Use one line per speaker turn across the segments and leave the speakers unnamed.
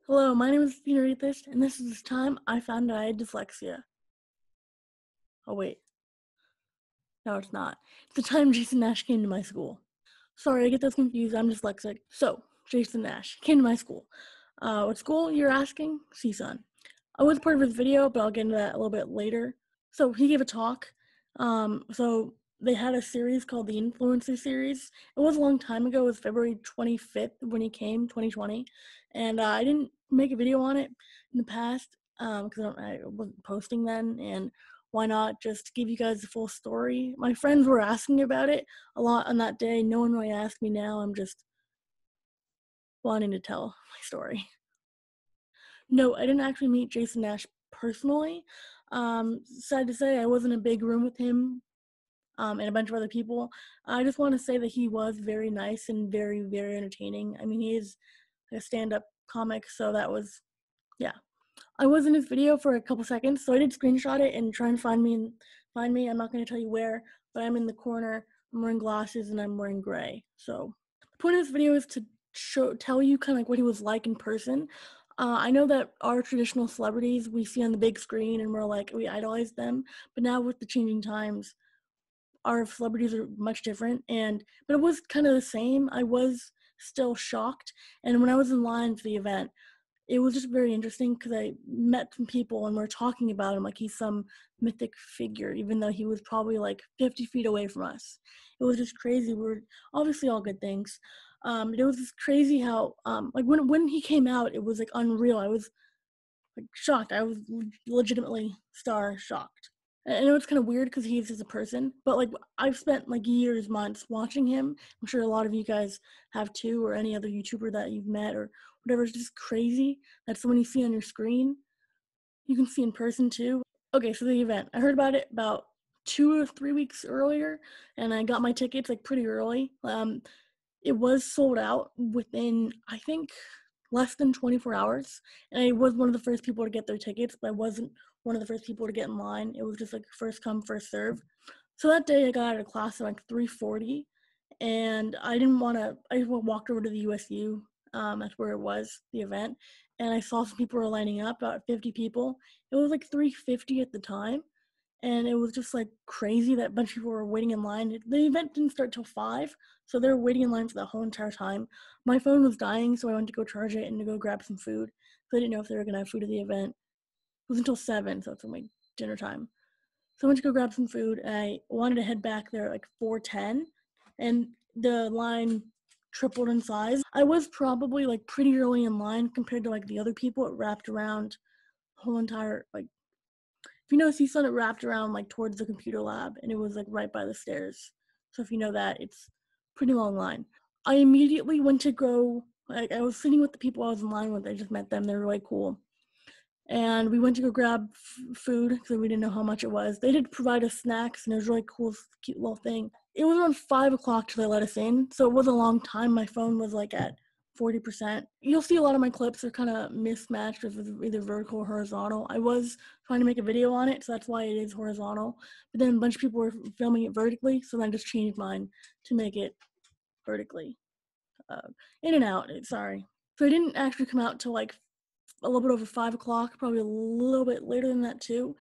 Hello, my name is Athena Rethis, and this is the time I found out I had dyslexia. Oh wait, no it's not. It's the time Jason Nash came to my school. Sorry, I get those confused, I'm dyslexic. So, Jason Nash came to my school. What school, you're asking? CSUN. I was part of his video, but I'll get into that a little bit later. So, he gave a talk. So they had a series called the Influencer Series. It was a long time ago. It was February 25th when he came, 2020. And I didn't make a video on it in the past because I wasn't posting then. And why not just give you guys the full story? My friends were asking about it a lot on that day. No one really asked me now. I'm just wanting to tell my story. No, I didn't actually meet Jason Nash personally. Sad to say, I was in a big room with him and a bunch of other people. I just want to say that he was very nice and very, very entertaining. I mean, he is a stand-up comic, so that was, yeah. I was in his video for a couple seconds, so I did screenshot it and try and find me. I'm not going to tell you where, but I'm in the corner. I'm wearing glasses and I'm wearing gray. So the point of this video is to tell you kind of like what he was like in person. I know that our traditional celebrities we see on the big screen and we idolize them, but now with the changing times, our celebrities are much different, but it was kind of the same. I was still shocked, and when I was in line for the event, it was just very interesting because I met some people and we're talking about him like he's some mythic figure, even though he was probably like 50 feet away from us. It was just crazy. We were obviously all good things. It was just crazy how like when he came out, it was like unreal. I was like shocked. I was legitimately star shocked. And it was kind of weird because he's just a person, but like I've spent like years, months watching him. I'm sure a lot of you guys have too, or any other YouTuber that you've met or whatever. It's just crazy that someone you see on your screen, you can see in person too. Okay, so the event, I heard about it about 2 or 3 weeks earlier, and I got my tickets like pretty early. It was sold out within, I think, less than 24 hours. And I was one of the first people to get their tickets, but I wasn't one of the first people to get in line. It was just like first come, first serve. So that day I got out of class at like 3:40, and I walked over to the USU. That's where it was, the event. And I saw some people were lining up, about 50 people. It was like 3:50 at the time. And it was just like crazy that a bunch of people were waiting in line. The event didn't start till 5, so they were waiting in line for the whole entire time. My phone was dying, so I went to go charge it and to go grab some food. So I didn't know if they were gonna have food at the event. It was until 7, so it's like dinner time. So I went to go grab some food, and I wanted to head back there at like 4:10, and the line tripled in size. I was probably like pretty early in line compared to like the other people. It wrapped around the whole entire like. If you know CSUN, it wrapped around like towards the computer lab, and it was like right by the stairs. So if you know that, it's pretty long line. I immediately went to go, like I was sitting with the people I was in line with. I just met them. They're really cool. And we went to go grab food because we didn't know how much it was. They did provide us snacks, and it was really cool, cute little thing. It was around 5 o'clock till they let us in, so it was a long time. My phone was like at 40%. You'll see a lot of my clips are kind of mismatched with either vertical or horizontal. I was trying to make a video on it, so that's why it is horizontal. But then a bunch of people were filming it vertically, so then I just changed mine to make it vertically. In and out, sorry. So I didn't actually come out till like a little bit over 5 o'clock, probably a little bit later than that too.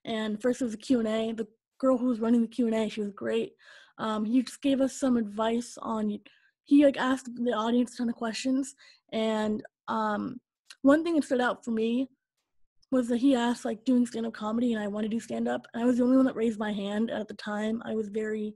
And first it was a Q&A. The girl who was running the Q&A, she was great. He just gave us some advice on, he like asked the audience a ton of questions. And one thing that stood out for me was that he asked like doing stand-up comedy, and I want to do stand-up. And I was the only one that raised my hand. At the time, I was very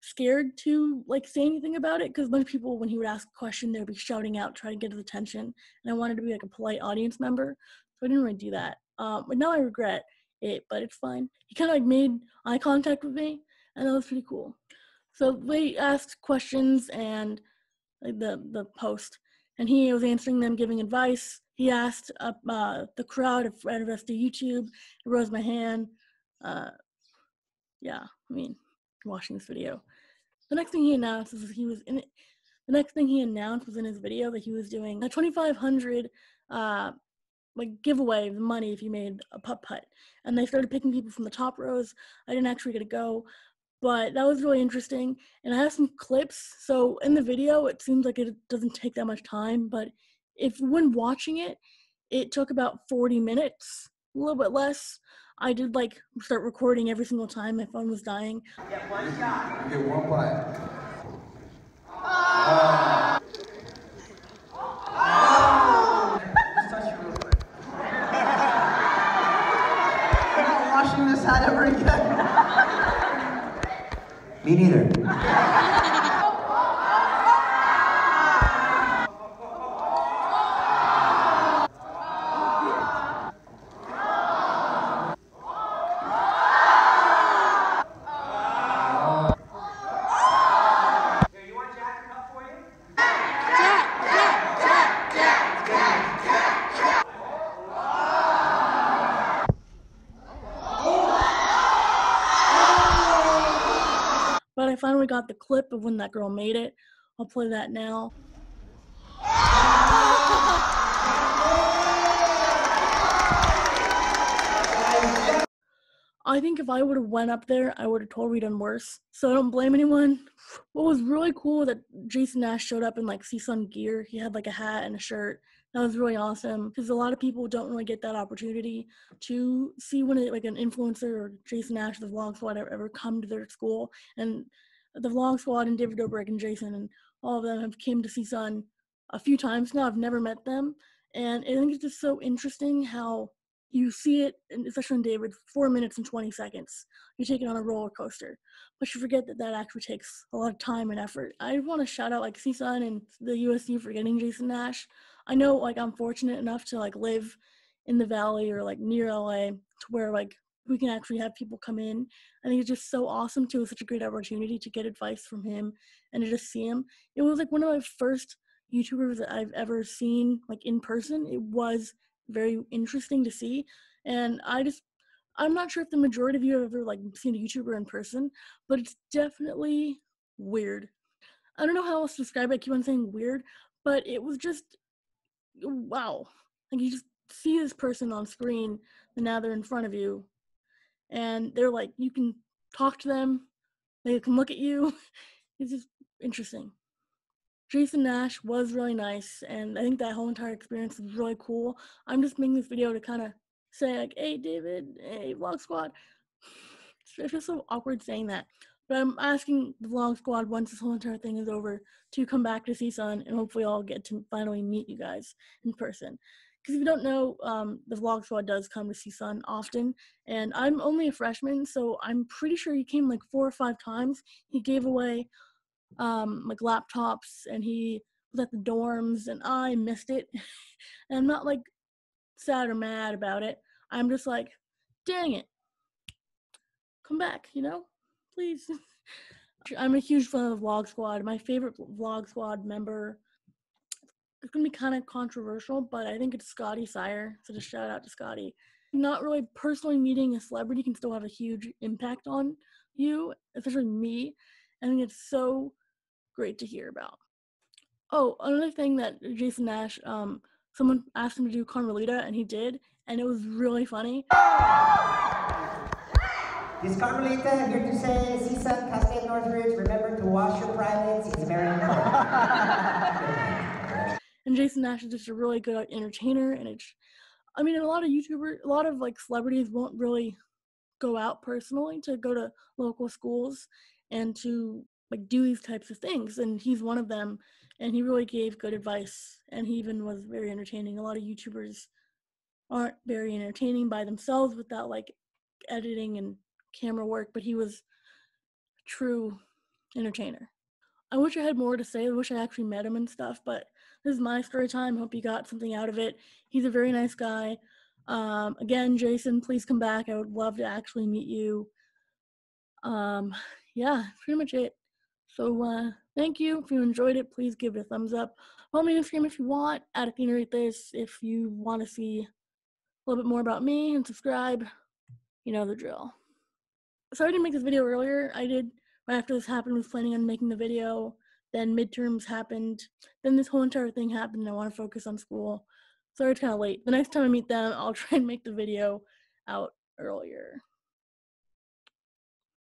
scared to like say anything about it because a bunch of people, when he would ask a question, they would be shouting out, trying to get his attention. And I wanted to be like a polite audience member, so I didn't really do that. But now I regret it, but it's fine. He kind of like made eye contact with me, and that was pretty cool. So they asked questions, and like the post, and he was answering them, giving advice. He asked the crowd if I'd rest to YouTube. I rose my hand. Yeah, I mean, watching this video. The next thing he announced was he was in it. The next thing he announced was in his video that he was doing a 2,500 like giveaway of money if you made a putt-putt. And they started picking people from the top rows. I didn't actually get to go, but that was really interesting. And I have some clips. So in the video, it seems like it doesn't take that much time, but when watching it, it took about 40 minutes, a little bit less. I did like start recording every single time my phone was dying.
Get one shot. You get one putt. Just touch you real quick. I'm not washing this hat ever again. Me neither.
But I finally got the clip of when that girl made it. I'll play that now. I think if I would have went up there, I would have totally done worse. So I don't blame anyone. What was really cool that Jason Nash showed up in like CSUN gear. He had like a hat and a shirt. That was really awesome because a lot of people don't really get that opportunity to see when like an influencer or Jason Nash, the Vlog Squad, ever come to their school. And the Vlog Squad and David Dobrik and Jason and all of them have came to CSUN a few times now. I've never met them, and I think it's just so interesting how you see it, especially in David, 4 minutes and 20 seconds. You take it on a roller coaster, but you forget that that actually takes a lot of time and effort. I want to shout out like CSUN and the USU for getting Jason Nash. I know like I'm fortunate enough to like live in the Valley or like near LA to where like we can actually have people come in. I think it's just so awesome too. It's such a great opportunity to get advice from him and to just see him. It was like one of my first YouTubers that I've ever seen like in person. It was very interesting to see, and I'm not sure if the majority of you have ever like seen a YouTuber in person, but it's definitely weird. I don't know how else to describe it. I keep on saying weird, but it was just wow. Like you just see this person on screen and now they're in front of you and they're like you can talk to them, they can look at you. It's just interesting. Jason Nash was really nice, and I think that whole entire experience was really cool. I'm just making this video to kind of say like, hey David, hey Vlog Squad. It's just so awkward saying that. But I'm asking the Vlog Squad once this whole entire thing is over to come back to CSUN, and hopefully I'll get to finally meet you guys in person. Because if you don't know, the Vlog Squad does come to CSUN often, and I'm only a freshman, so I'm pretty sure he came like 4 or 5 times. He gave away like laptops, and he was at the dorms, and I missed it. And I'm not like sad or mad about it. I'm just like, dang it, come back, please. I'm a huge fan of Vlog Squad. My favorite Vlog Squad member, it's gonna be kind of controversial, but I think it's Scotty Sire. So just shout out to Scotty. Not really personally meeting a celebrity can still have a huge impact on you, especially me. I think it's so great to hear about. Oh, another thing that Jason Nash, someone asked him to do Carmelita, and he did, and it was really funny.
This is Carmelita here to say, CSUN, Cascade Northridge, remember to wash your privates. It's very important.
And Jason Nash is just a really good entertainer, and a lot of like celebrities won't really go out personally to go to local schools and to like do these types of things, and he's one of them, and he really gave good advice, and he even was very entertaining. A lot of YouTubers aren't very entertaining by themselves without like editing and camera work, but he was a true entertainer. I wish I had more to say. I wish I actually met him and stuff, but this is my story time. Hope you got something out of it. He's a very nice guy. Again, Jason, please come back. I would love to actually meet you. Yeah, pretty much it. So thank you. If you enjoyed it, please give it a thumbs up. Follow me on Instagram if you want, at Athena Rethis, if you want to see a little bit more about me, and subscribe. You know the drill. Sorry I didn't make this video earlier. I did right after this happened, was planning on making the video. Then midterms happened. Then this whole entire thing happened and I want to focus on school. Sorry it's kind of late. The next time I meet them, I'll try and make the video out earlier.